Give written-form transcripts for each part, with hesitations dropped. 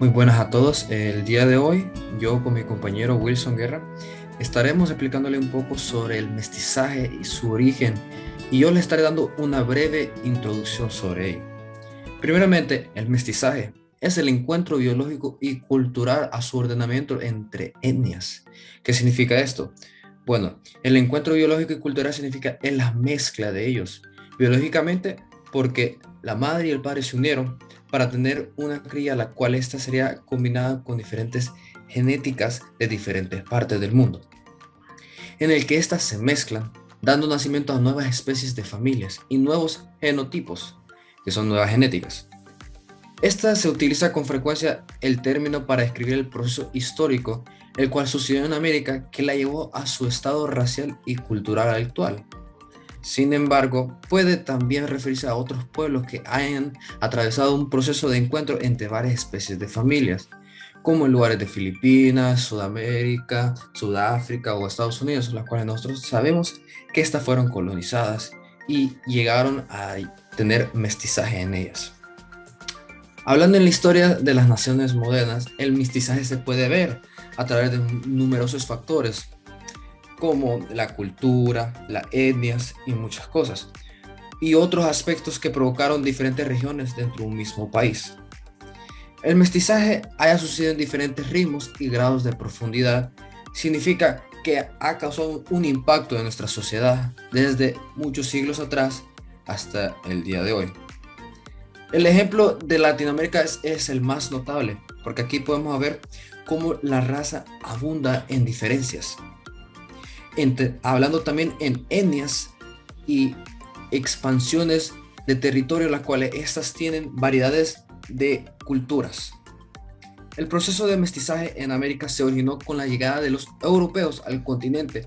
Muy buenas a todos. El día de hoy, yo con mi compañero Wilson Guerra estaremos explicándole un poco sobre el mestizaje y su origen, y yo le estaré dando una breve introducción sobre ello. Primeramente, el mestizaje es el encuentro biológico y cultural a su ordenamiento entre etnias. ¿Qué significa esto? Bueno, el encuentro biológico y cultural significa es la mezcla de ellos. Biológicamente, porque la madre y el padre se unieron para tener una cría, la cual esta sería combinada con diferentes genéticas de diferentes partes del mundo, en el que éstas se mezclan, dando nacimiento a nuevas especies de familias y nuevos genotipos, que son nuevas genéticas. Esta se utiliza con frecuencia el término para describir el proceso histórico, el cual sucedió en América, que la llevó a su estado racial y cultural actual. Sin embargo, puede también referirse a otros pueblos que hayan atravesado un proceso de encuentro entre varias especies de familias, como en lugares de Filipinas, Sudamérica, Sudáfrica o Estados Unidos, las cuales nosotros sabemos que estas fueron colonizadas y llegaron a tener mestizaje en ellas. Hablando en la historia de las naciones modernas, el mestizaje se puede ver a través de numerosos factores, como la cultura, las etnias y muchas cosas, y otros aspectos que provocaron diferentes regiones dentro de un mismo país. El mestizaje haya sucedido en diferentes ritmos y grados de profundidad significa que ha causado un impacto en nuestra sociedad desde muchos siglos atrás hasta el día de hoy. El ejemplo de Latinoamérica es el más notable, porque aquí podemos ver cómo la raza abunda en diferencias, hablando también en etnias y expansiones de territorio, las cuales estas tienen variedades de culturas. El proceso de mestizaje en América se originó con la llegada de los europeos al continente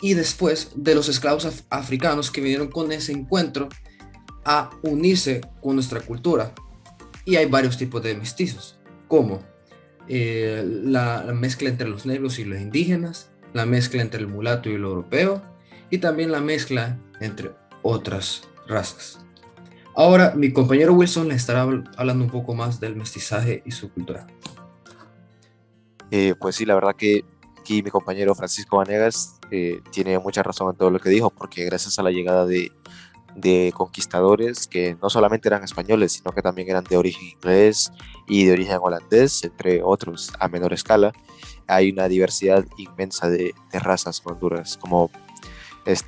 y después de los esclavos africanos que vinieron con ese encuentro a unirse con nuestra cultura. Y hay varios tipos de mestizos, como la mezcla entre los negros y los indígenas, la mezcla entre el mulato y el europeo, y también la mezcla entre otras razas. Ahora, mi compañero Wilson le estará hablando un poco más del mestizaje y su cultura. Pues sí, la verdad que aquí mi compañero Francisco Vanegas tiene mucha razón en todo lo que dijo, porque gracias a la llegada de conquistadores que no solamente eran españoles, sino que también eran de origen inglés y de origen holandés, entre otros a menor escala, hay una diversidad inmensa de razas en Honduras. Como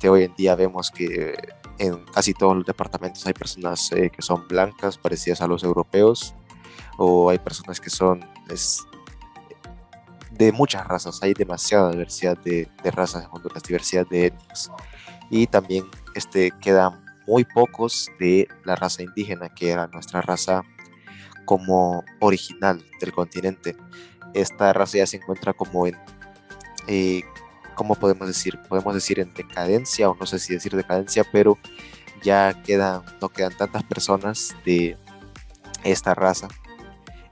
hoy en día vemos que en casi todos los departamentos hay personas que son blancas, parecidas a los europeos, o hay personas que son de muchas razas, hay demasiada diversidad de razas en Honduras, diversidad de etnias. Y también quedan muy pocos de la raza indígena, que era nuestra raza como original del continente. Esta raza ya se encuentra como en, ¿cómo podemos decir? Podemos decir en decadencia, o no sé si decir decadencia, pero no quedan tantas personas de esta raza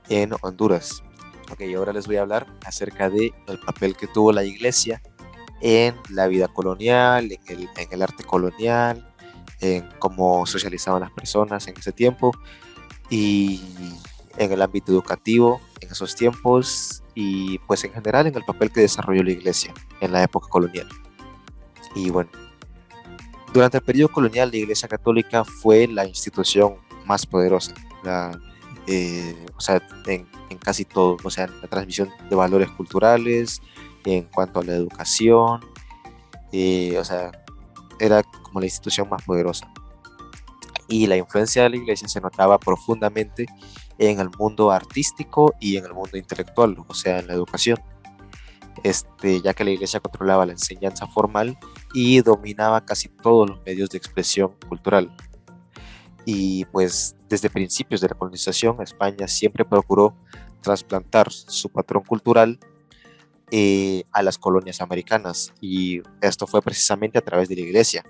en Honduras. Ok, ahora les voy a hablar acerca del papel que tuvo la iglesia en la vida colonial, en el arte colonial, en cómo socializaban las personas en ese tiempo y en el ámbito educativo en esos tiempos y pues en general en el papel que desarrolló la iglesia en la época colonial. Y bueno, durante el periodo colonial la iglesia católica fue la institución más poderosa, o sea, en casi todo, o sea, en la transmisión de valores culturales, en cuanto a la educación, o sea, era como la institución más poderosa. Y la influencia de la iglesia se notaba profundamente en el mundo artístico y en el mundo intelectual, o sea, en la educación, ya que la iglesia controlaba la enseñanza formal y dominaba casi todos los medios de expresión cultural. Y pues desde principios de la colonización, España siempre procuró trasplantar su patrón cultural a las colonias americanas, y esto fue precisamente a través de la iglesia.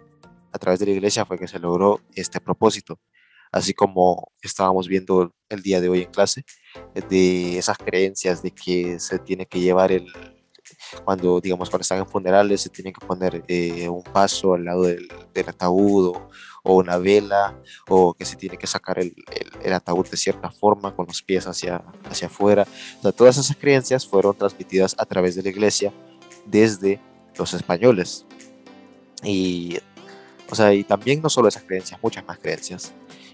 A través de la iglesia fue que se logró este propósito, así como estábamos viendo el día de hoy en clase, de esas creencias de que se tiene que llevar cuando, digamos, cuando están en funerales, se tiene que poner un vaso al lado del ataúd, o una vela, o que se tiene que sacar el ataúd de cierta forma, con los pies hacia afuera. O sea, todas esas creencias fueron transmitidas a través de la iglesia desde los españoles. Y, o sea, y también no solo esas creencias, muchas más creencias.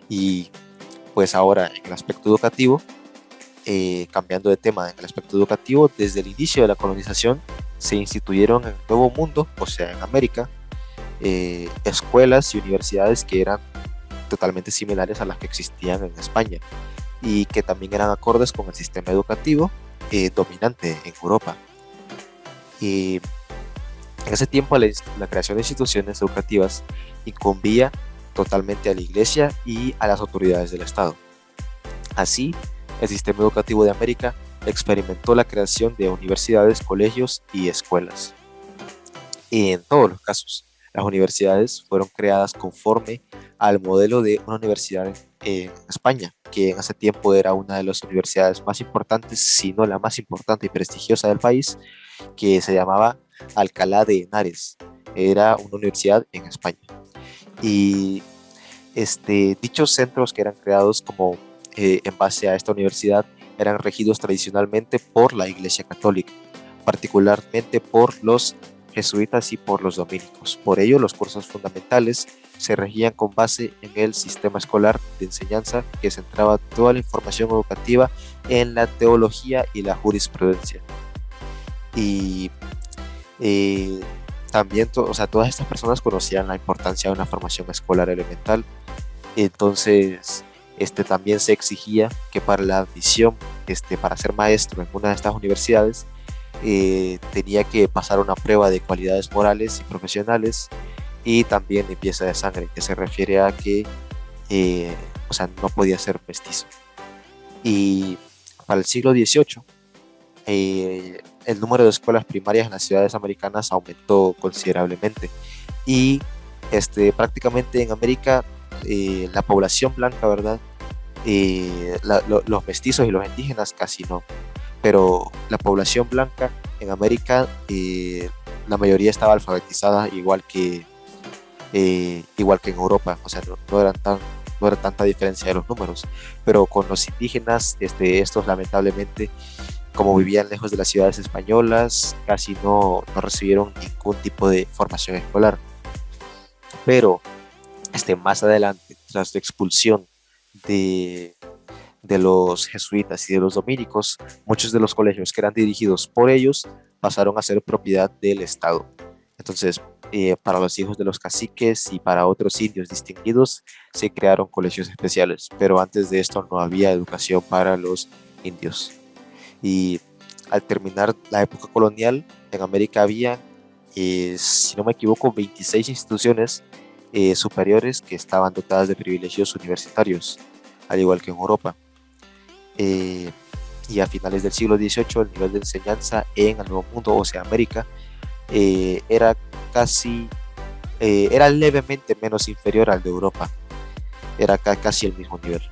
Y pues ahora en el aspecto educativo, cambiando de tema, en el aspecto educativo, desde el inicio de la colonización se instituyeron en el Nuevo Mundo, o sea, en América, escuelas y universidades que eran totalmente similares a las que existían en España y que también eran acordes con el sistema educativo dominante en Europa. Y en ese tiempo la creación de instituciones educativas incumbía totalmente a la Iglesia y a las autoridades del Estado. Así, el sistema educativo de América experimentó la creación de universidades, colegios y escuelas. Y en todos los casos, las universidades fueron creadas conforme al modelo de una universidad en España, que en ese tiempo era una de las universidades más importantes, si no la más importante y prestigiosa del país, que se llamaba Alcalá de Henares. Era una universidad en España. Y dichos centros que eran creados como en base a esta universidad eran regidos tradicionalmente por la Iglesia Católica, particularmente por los jesuitas y por los dominicos. Por ello, los cursos fundamentales se regían con base en el sistema escolar de enseñanza que centraba toda la información educativa en la teología y la jurisprudencia. Y también, o sea, todas estas personas conocían la importancia de una formación escolar elemental. Entonces, también se exigía que para la admisión, para ser maestro en una de estas universidades, tenía que pasar una prueba de cualidades morales y profesionales y también limpieza de sangre, que se refiere a que, o sea, no podía ser mestizo. Y para el siglo XVIII, el número de escuelas primarias en las ciudades americanas aumentó considerablemente y prácticamente en América la población blanca, ¿verdad? Los mestizos y los indígenas casi no, pero la población blanca en América, la mayoría estaba alfabetizada igual que en Europa, o sea, no era tanta diferencia de los números, pero con los indígenas, estos lamentablemente, como vivían lejos de las ciudades españolas, casi no recibieron ningún tipo de formación escolar. Pero más adelante, tras la expulsión de los jesuitas y de los dominicos, muchos de los colegios que eran dirigidos por ellos pasaron a ser propiedad del Estado. Entonces, para los hijos de los caciques y para otros indios distinguidos, se crearon colegios especiales, pero antes de esto no había educación para los indios. Y al terminar la época colonial, en América había, si no me equivoco, 26 instituciones superiores que estaban dotadas de privilegios universitarios, al igual que en Europa. Y a finales del siglo XVIII, el nivel de enseñanza en el Nuevo Mundo, o sea, América, era levemente menos inferior al de Europa. Era casi el mismo nivel.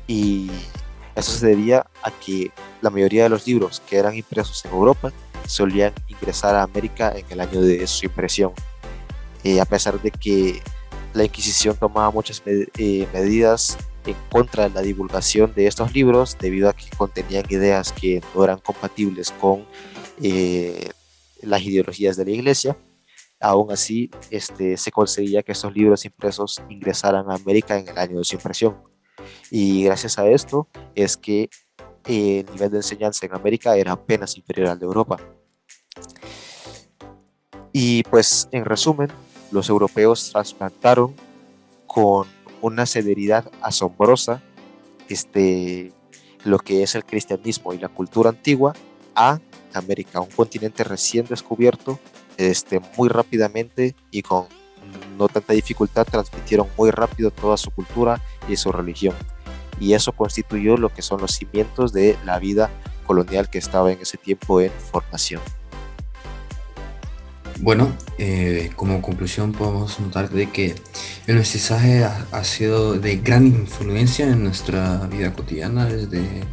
Y eso se debía a que la mayoría de los libros que eran impresos en Europa solían ingresar a América en el año de su impresión. A pesar de que la Inquisición tomaba muchas medidas en contra de la divulgación de estos libros debido a que contenían ideas que no eran compatibles con las ideologías de la Iglesia. Aún así, se conseguía que estos libros impresos ingresaran a América en el año de su impresión. Y gracias a esto es que el nivel de enseñanza en América era apenas inferior al de Europa. Y pues, en resumen, los europeos trasplantaron con una celeridad asombrosa lo que es el cristianismo y la cultura antigua a América, un continente recién descubierto, muy rápidamente y con no tanta dificultad transmitieron muy rápido toda su cultura y su religión. Y eso constituyó lo que son los cimientos de la vida colonial que estaba en ese tiempo en formación. Bueno, como conclusión podemos notar de que el mestizaje ha sido de gran influencia en nuestra vida cotidiana desde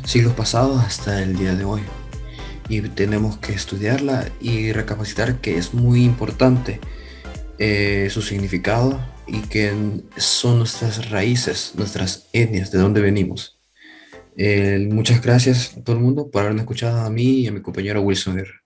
siglos pasados hasta el día de hoy. Y tenemos que estudiarla y recapacitar que es muy importante su significado y que son nuestras raíces, nuestras etnias, de dónde venimos. Muchas gracias a todo el mundo por haberme escuchado a mí y a mi compañero Wilson Guerra.